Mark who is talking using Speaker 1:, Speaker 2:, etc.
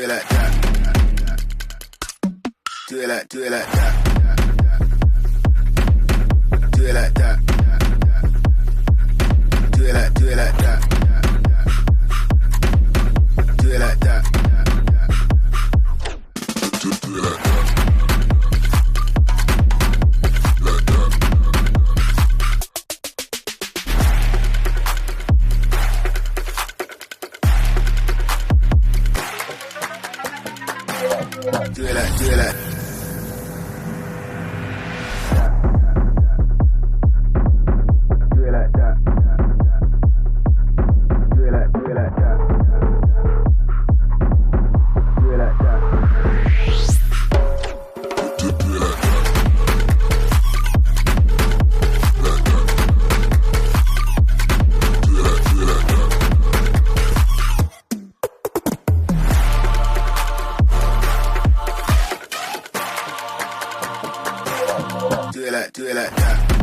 Speaker 1: it like that. Do it like that. Do it like that. Do it like that. Do it like that. Do it like that. Like that. Do it like, do it like. Do it like that. Do it like, do it like that. Do it like that. Do it like that. Like that. Do it like, do it like that. Do it like that.